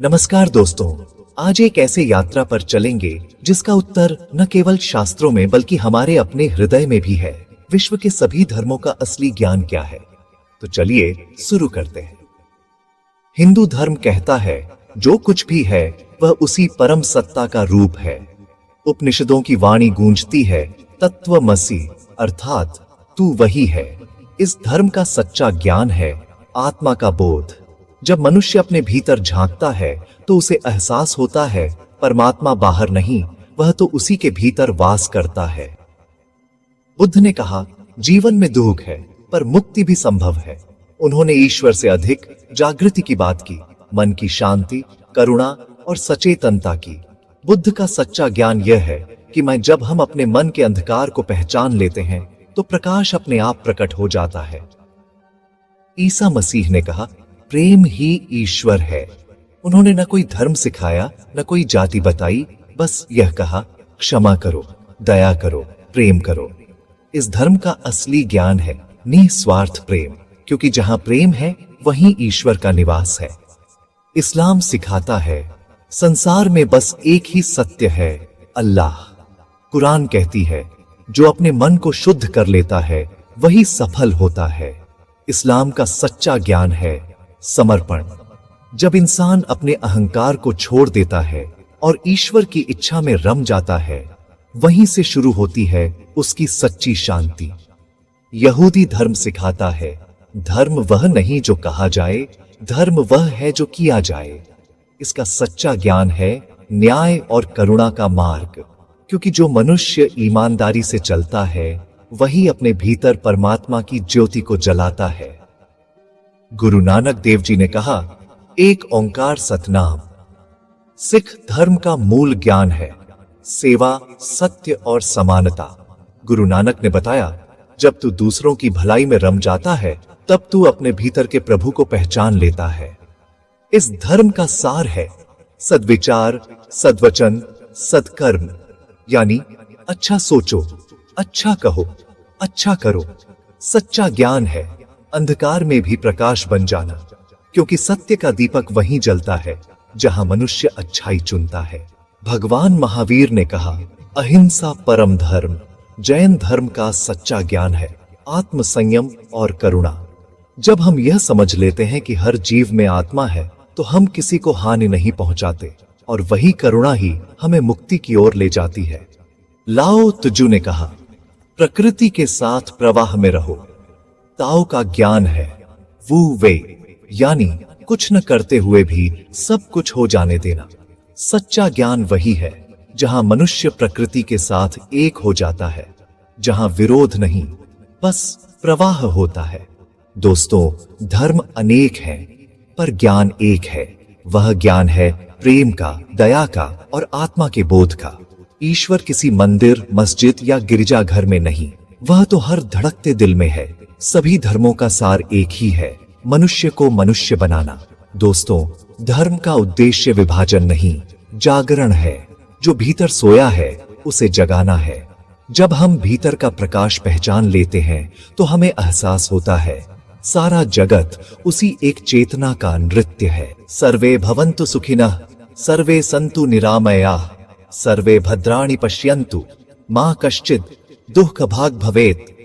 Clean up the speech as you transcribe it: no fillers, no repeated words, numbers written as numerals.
नमस्कार दोस्तों, आज एक ऐसे यात्रा पर चलेंगे जिसका उत्तर न केवल शास्त्रों में बल्कि हमारे अपने हृदय में भी है। विश्व के सभी धर्मों का असली ज्ञान क्या है? तो चलिए शुरू करते हैं। हिंदू धर्म कहता है जो कुछ भी है वह उसी परम सत्ता का रूप है। उपनिषदों की वाणी गूंजती है तत्वमसि, अर्थात तू वही है। इस धर्म का सच्चा ज्ञान है आत्मा का बोध। जब मनुष्य अपने भीतर झांकता है तो उसे एहसास होता है परमात्मा बाहर नहीं, वह तो उसी के भीतर वास करता है। बुद्ध ने कहा जीवन में दुख है पर मुक्ति भी संभव है। उन्होंने ईश्वर से अधिक जागृति की बात की, मन की शांति, करुणा और सचेतनता की। बुद्ध का सच्चा ज्ञान यह है कि जब हम अपने मन के अंधकार को पहचान लेते हैं तो प्रकाश अपने आप प्रकट हो जाता है। ईसा मसीह ने कहा प्रेम ही ईश्वर है। उन्होंने न कोई धर्म सिखाया, न कोई जाति बताई, बस यह कहा क्षमा करो, दया करो, प्रेम करो। इस धर्म का असली ज्ञान है निस्वार्थ प्रेम, क्योंकि जहां प्रेम है वहीं ईश्वर का निवास है। इस्लाम सिखाता है संसार में बस एक ही सत्य है, अल्लाह। कुरान कहती है जो अपने मन को शुद्ध कर लेता है वही सफल होता है। इस्लाम का सच्चा ज्ञान है समर्पण। जब इंसान अपने अहंकार को छोड़ देता है और ईश्वर की इच्छा में रम जाता है, वहीं से शुरू होती है उसकी सच्ची शांति। यहूदी धर्म सिखाता है धर्म वह नहीं जो कहा जाए, धर्म वह है जो किया जाए। इसका सच्चा ज्ञान है न्याय और करुणा का मार्ग, क्योंकि जो मनुष्य ईमानदारी से चलता है वही अपने भीतर परमात्मा की ज्योति को जलाता है। गुरु नानक देव जी ने कहा एक ओंकार सतनाम। सिख धर्म का मूल ज्ञान है सेवा, सत्य और समानता। गुरु नानक ने बताया जब तू दूसरों की भलाई में रम जाता है तब तू अपने भीतर के प्रभु को पहचान लेता है। इस धर्म का सार है सद्विचार, सद्वचन, सत्कर्म, यानी अच्छा सोचो, अच्छा कहो, अच्छा करो। सच्चा ज्ञान है अंधकार में भी प्रकाश बन जाना, क्योंकि सत्य का दीपक वहीं जलता है जहां मनुष्य अच्छाई चुनता है। भगवान महावीर ने कहा अहिंसा परम धर्म। जैन धर्म का सच्चा ज्ञान है आत्म संयम और करुणा। जब हम यह समझ लेते हैं कि हर जीव में आत्मा है तो हम किसी को हानि नहीं पहुंचाते, और वही करुणा ही हमें मुक्ति की ओर ले जाती है। लाओ त्जू ने कहा प्रकृति के साथ प्रवाह में रहो। ताओ का ज्ञान है वू वे, यानी कुछ न करते हुए भी सब कुछ हो जाने देना। सच्चा ज्ञान वही है जहां मनुष्य प्रकृति के साथ एक हो जाता है, जहां विरोध नहीं बस प्रवाह होता है। दोस्तों, धर्म अनेक हैं पर ज्ञान एक है। वह ज्ञान है प्रेम का, दया का और आत्मा के बोध का। ईश्वर किसी मंदिर, मस्जिद या गिरजाघर में नहीं, वह तो हर धड़कते दिल में है। सभी धर्मों का सार एक ही है मनुष्य को मनुष्य बनाना। दोस्तों, धर्म का उद्देश्य विभाजन नहीं, जागरण है। जो भीतर सोया है उसे जगाना है। जब हम भीतर का प्रकाश पहचान लेते हैं तो हमें एहसास होता है सारा जगत उसी एक चेतना का नृत्य है। सर्वे भवन्तु सुखिनः, सर्वे सन्तु निरामयाः, सर्वे भद्राणि पश्यन्तु, मा कश्चित् दुःख भाग् भवेत्।